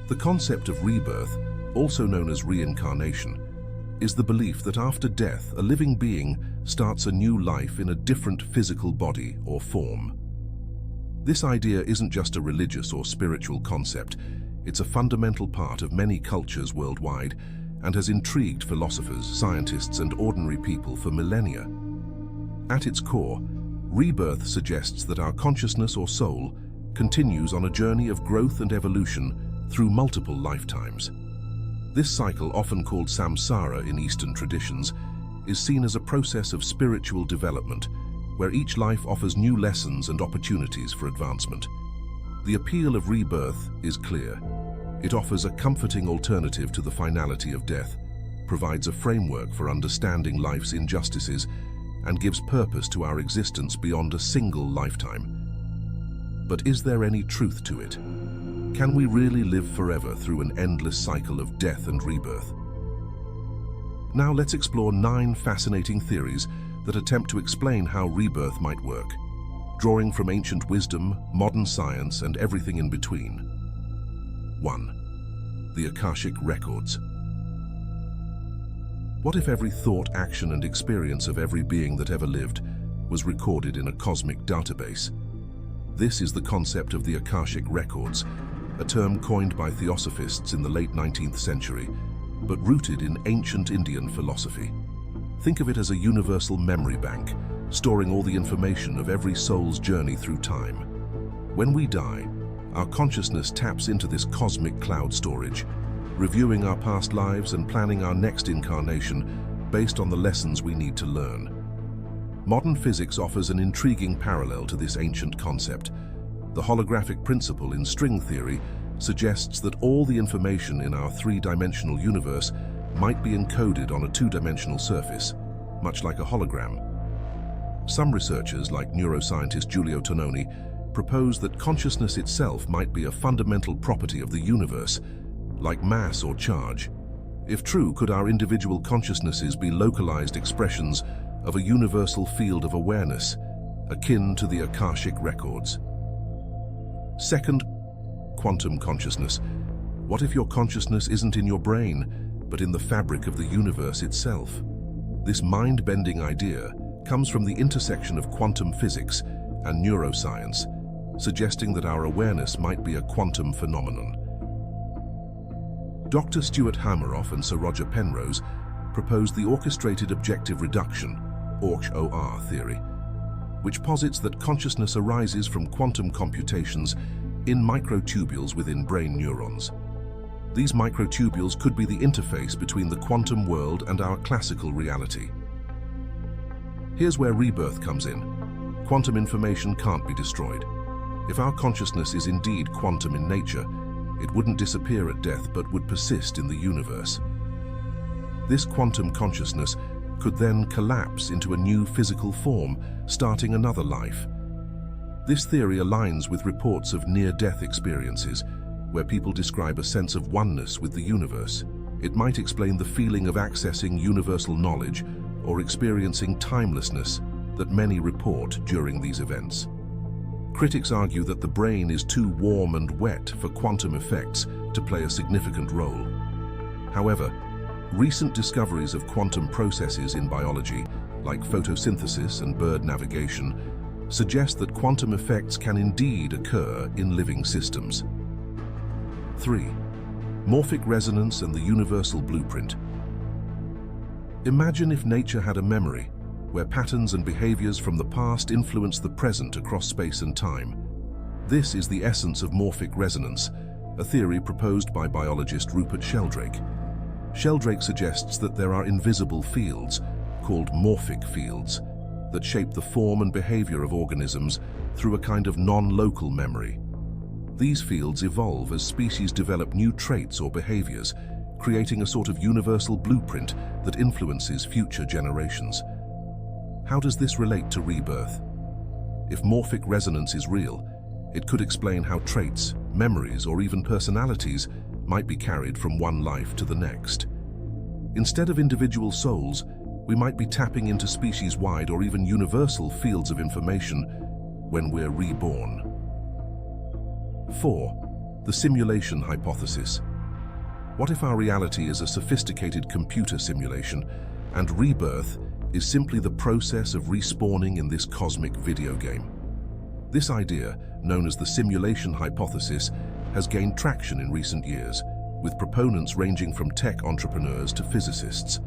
The concept of rebirth, also known as reincarnation, is the belief that after death, a living being starts a new life in a different physical body or form. This idea isn't just a religious or spiritual concept, it's a fundamental part of many cultures worldwide and has intrigued philosophers, scientists, and ordinary people for millennia. At its core, rebirth suggests that our consciousness or soul continues on a journey of growth and evolution through multiple lifetimes. This cycle, often called samsara in Eastern traditions, is seen as a process of spiritual development, where each life offers new lessons and opportunities for advancement. The appeal of rebirth is clear. It offers a comforting alternative to the finality of death, provides a framework for understanding life's injustices, and gives purpose to our existence beyond a single lifetime. But is there any truth to it? Can we really live forever through an endless cycle of death and rebirth? Now let's explore 9 fascinating theories that attempt to explain how rebirth might work, drawing from ancient wisdom, modern science, and everything in between. 1. The Akashic Records. What if every thought, action, and experience of every being that ever lived was recorded in a cosmic database? This is the concept of the Akashic Records, a term coined by theosophists in the late 19th century, but rooted in ancient Indian philosophy. Think of it as a universal memory bank, storing all the information of every soul's journey through time. When we die, our consciousness taps into this cosmic cloud storage, reviewing our past lives and planning our next incarnation based on the lessons we need to learn. Modern physics offers an intriguing parallel to this ancient concept. The holographic principle in string theory suggests that all the information in our 3-dimensional universe might be encoded on a 2-dimensional surface, much like a hologram. Some researchers, like neuroscientist Giulio Tononi, propose that consciousness itself might be a fundamental property of the universe, like mass or charge. If true, could our individual consciousnesses be localized expressions of a universal field of awareness, akin to the Akashic Records? Second, quantum consciousness. What if your consciousness isn't in your brain, but in the fabric of the universe itself? This mind-bending idea comes from the intersection of quantum physics and neuroscience, suggesting that our awareness might be a quantum phenomenon. Dr. Stuart Hameroff and Sir Roger Penrose proposed the orchestrated objective reduction, OR theory, which posits that consciousness arises from quantum computations in microtubules within brain neurons. These microtubules could be the interface between the quantum world and our classical reality. Here's where rebirth comes in. Quantum information can't be destroyed. If our consciousness is indeed quantum in nature, it wouldn't disappear at death but would persist in the universe. This quantum consciousness could then collapse into a new physical form, starting another life. This theory aligns with reports of near-death experiences, where people describe a sense of oneness with the universe. It might explain the feeling of accessing universal knowledge or experiencing timelessness that many report during these events. Critics argue that the brain is too warm and wet for quantum effects to play a significant role. However, recent discoveries of quantum processes in biology, like photosynthesis and bird navigation, suggest that quantum effects can indeed occur in living systems. 3. Morphic resonance and the universal blueprint. Imagine if nature had a memory, where patterns and behaviors from the past influence the present across space and time. This is the essence of morphic resonance, a theory proposed by biologist Rupert Sheldrake. Sheldrake suggests that there are invisible fields, called morphic fields, that shape the form and behavior of organisms through a kind of non-local memory. These fields evolve as species develop new traits or behaviors, creating a sort of universal blueprint that influences future generations. How does this relate to rebirth? If morphic resonance is real, it could explain how traits, memories, or even personalities might be carried from one life to the next. Instead of individual souls, we might be tapping into species-wide or even universal fields of information when we're reborn. 4. The simulation hypothesis. What if our reality is a sophisticated computer simulation, and rebirth is simply the process of respawning in this cosmic video game? This idea, known as the simulation hypothesis, has gained traction in recent years, with proponents ranging from tech entrepreneurs to physicists.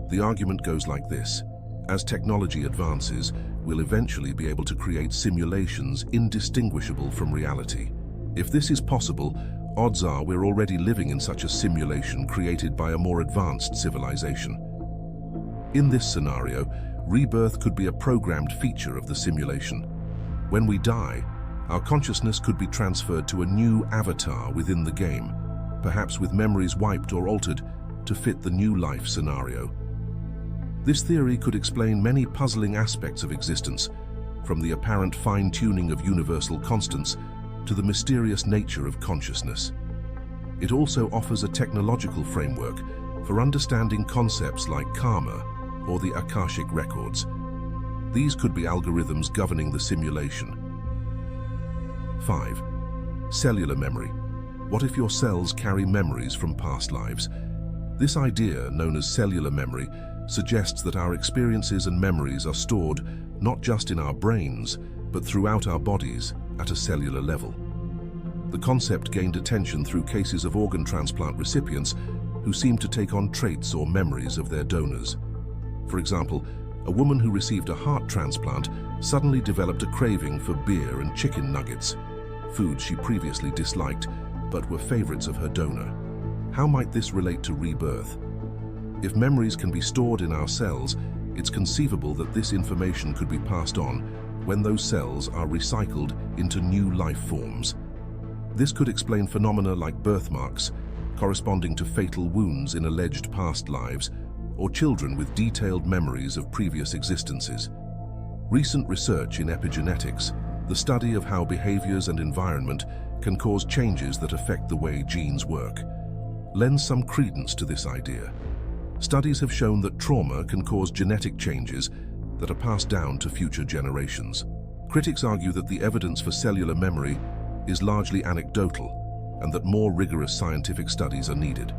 The argument goes like this: as technology advances, we'll eventually be able to create simulations indistinguishable from reality. If this is possible, odds are we're already living in such a simulation created by a more advanced civilization. In this scenario, rebirth could be a programmed feature of the simulation. When we die, our consciousness could be transferred to a new avatar within the game, perhaps with memories wiped or altered to fit the new life scenario. This theory could explain many puzzling aspects of existence, from the apparent fine-tuning of universal constants to the mysterious nature of consciousness. It also offers a technological framework for understanding concepts like karma or the akashic records. These could be algorithms governing the simulation. 5. Cellular memory. What if your cells carry memories from past lives? This idea, known as cellular memory, suggests that our experiences and memories are stored not just in our brains, but throughout our bodies at a cellular level. The concept gained attention through cases of organ transplant recipients who seemed to take on traits or memories of their donors. For example, a woman who received a heart transplant suddenly developed a craving for beer and chicken nuggets, foods she previously disliked but were favorites of her donor. How might this relate to rebirth? If memories can be stored in our cells, it's conceivable that this information could be passed on when those cells are recycled into new life forms. This could explain phenomena like birthmarks, corresponding to fatal wounds in alleged past lives, or children with detailed memories of previous existences. Recent research in epigenetics, the study of how behaviors and environment can cause changes that affect the way genes work, lends some credence to this idea. Studies have shown that trauma can cause genetic changes that are passed down to future generations. Critics argue that the evidence for cellular memory is largely anecdotal and that more rigorous scientific studies are needed.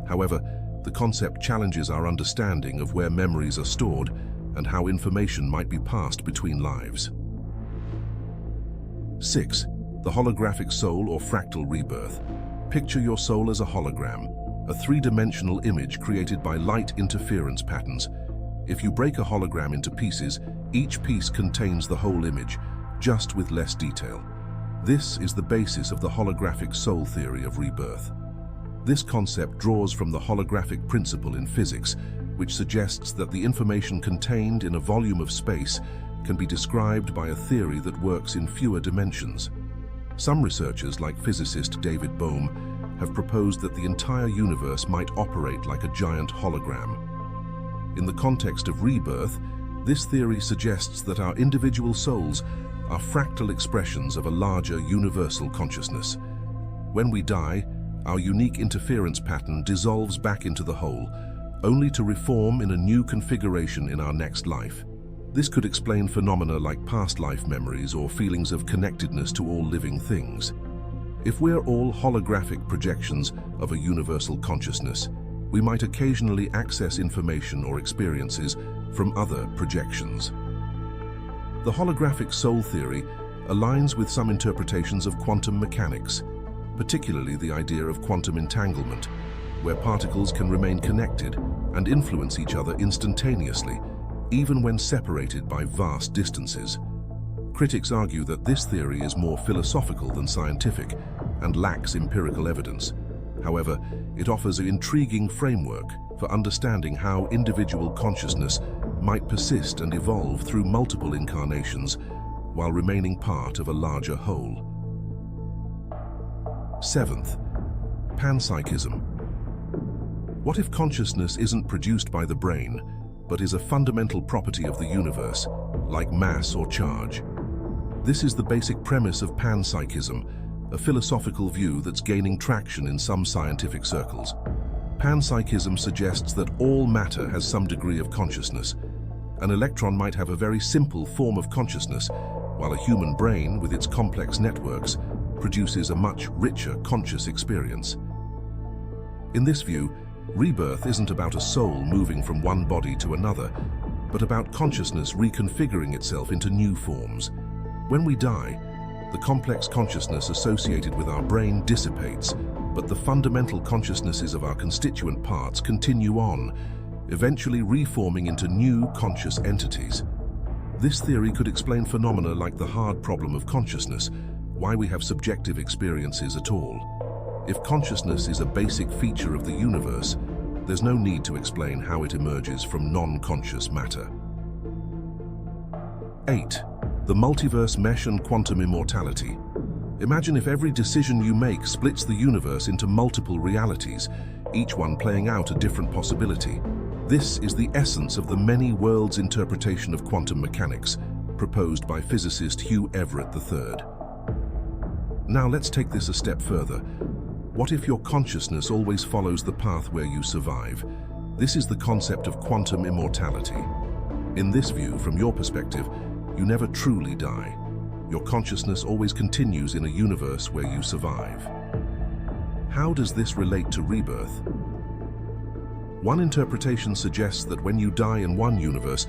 However, the concept challenges our understanding of where memories are stored and how information might be passed between lives. 6. The holographic soul or fractal rebirth. Picture your soul as a hologram, a three-dimensional image created by light interference patterns. If you break a hologram into pieces, each piece contains the whole image, just with less detail. This is the basis of the holographic soul theory of rebirth. This concept draws from the holographic principle in physics, which suggests that the information contained in a volume of space can be described by a theory that works in fewer dimensions. Some researchers, like physicist David Bohm, have proposed that the entire universe might operate like a giant hologram. In the context of rebirth, this theory suggests that our individual souls are fractal expressions of a larger universal consciousness. When we die, our unique interference pattern dissolves back into the whole, only to reform in a new configuration in our next life. This could explain phenomena like past life memories or feelings of connectedness to all living things. If we're all holographic projections of a universal consciousness, we might occasionally access information or experiences from other projections. The holographic soul theory aligns with some interpretations of quantum mechanics, particularly the idea of quantum entanglement, where particles can remain connected and influence each other instantaneously, even when separated by vast distances. Critics argue that this theory is more philosophical than scientific and lacks empirical evidence. However, it offers an intriguing framework for understanding how individual consciousness might persist and evolve through multiple incarnations while remaining part of a larger whole. 7th, Panpsychism. What if consciousness isn't produced by the brain, but is a fundamental property of the universe, like mass or charge? This is the basic premise of Panpsychism, a philosophical view that's gaining traction in some scientific circles. Panpsychism suggests that all matter has some degree of consciousness. An electron might have a very simple form of consciousness, while a human brain, with its complex networks, produces a much richer conscious experience. In this view, rebirth isn't about a soul moving from one body to another, but about consciousness reconfiguring itself into new forms. When we die, the complex consciousness associated with our brain dissipates, but the fundamental consciousnesses of our constituent parts continue on, eventually reforming into new conscious entities. This theory could explain phenomena like the hard problem of consciousness, why we have subjective experiences at all. If consciousness is a basic feature of the universe, there's no need to explain how it emerges from non-conscious matter. 8. The multiverse mesh and quantum immortality. Imagine if every decision you make splits the universe into multiple realities, each one playing out a different possibility. This is the essence of the many worlds interpretation of quantum mechanics, proposed by physicist Hugh Everett III. Now let's take this a step further. What if your consciousness always follows the path where you survive? This is the concept of quantum immortality. In this view, from your perspective, you never truly die. Your consciousness always continues in a universe where you survive. How does this relate to rebirth? One interpretation suggests that when you die in one universe,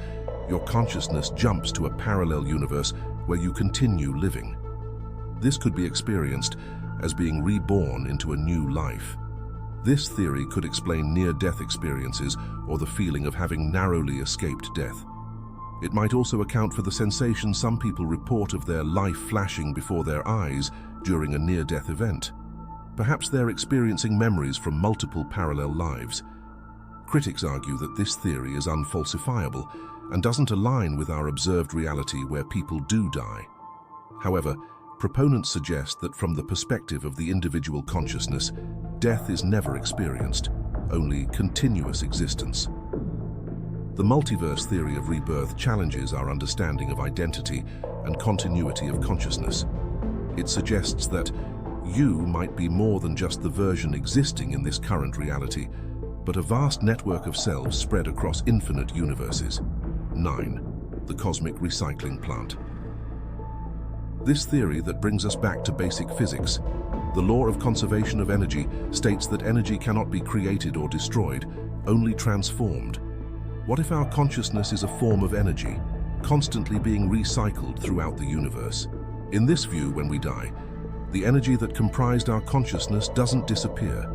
your consciousness jumps to a parallel universe where you continue living. This could be experienced as being reborn into a new life. This theory could explain near-death experiences or the feeling of having narrowly escaped death. It might also account for the sensation some people report of their life flashing before their eyes during a near-death event. Perhaps they're experiencing memories from multiple parallel lives. Critics argue that this theory is unfalsifiable and doesn't align with our observed reality where people do die. However, proponents suggest that from the perspective of the individual consciousness, death is never experienced, only continuous existence. The multiverse theory of rebirth challenges our understanding of identity and continuity of consciousness. It suggests that you might be more than just the version existing in this current reality, but a vast network of selves spread across infinite universes. 9. The cosmic recycling plant. This theory that brings us back to basic physics, the law of conservation of energy, states that energy cannot be created or destroyed, only transformed. What if our consciousness is a form of energy, constantly being recycled throughout the universe? In this view, when we die, the energy that comprised our consciousness doesn't disappear.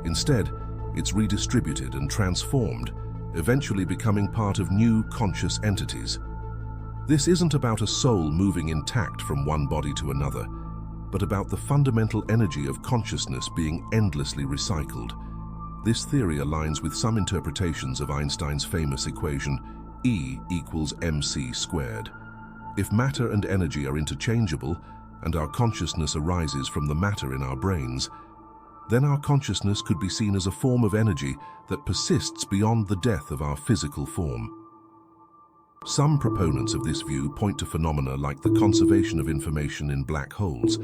Instead, it's redistributed and transformed, eventually becoming part of new conscious entities. This isn't about a soul moving intact from one body to another, but about the fundamental energy of consciousness being endlessly recycled. This theory aligns with some interpretations of Einstein's famous equation E equals mc squared. If matter and energy are interchangeable, and our consciousness arises from the matter in our brains, then our consciousness could be seen as a form of energy that persists beyond the death of our physical form. Some proponents of this view point to phenomena like the conservation of information in black holes,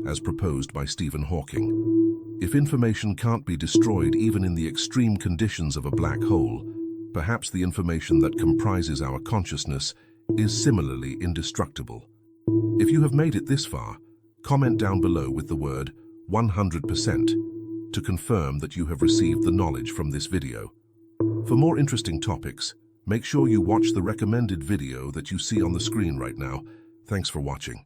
as proposed by Stephen Hawking. If information can't be destroyed even in the extreme conditions of a black hole, perhaps the information that comprises our consciousness is similarly indestructible. If you have made it this far, comment down below with the word 100% to confirm that you have received the knowledge from this video. For more interesting topics, make sure you watch the recommended video that you see on the screen right now. Thanks for watching.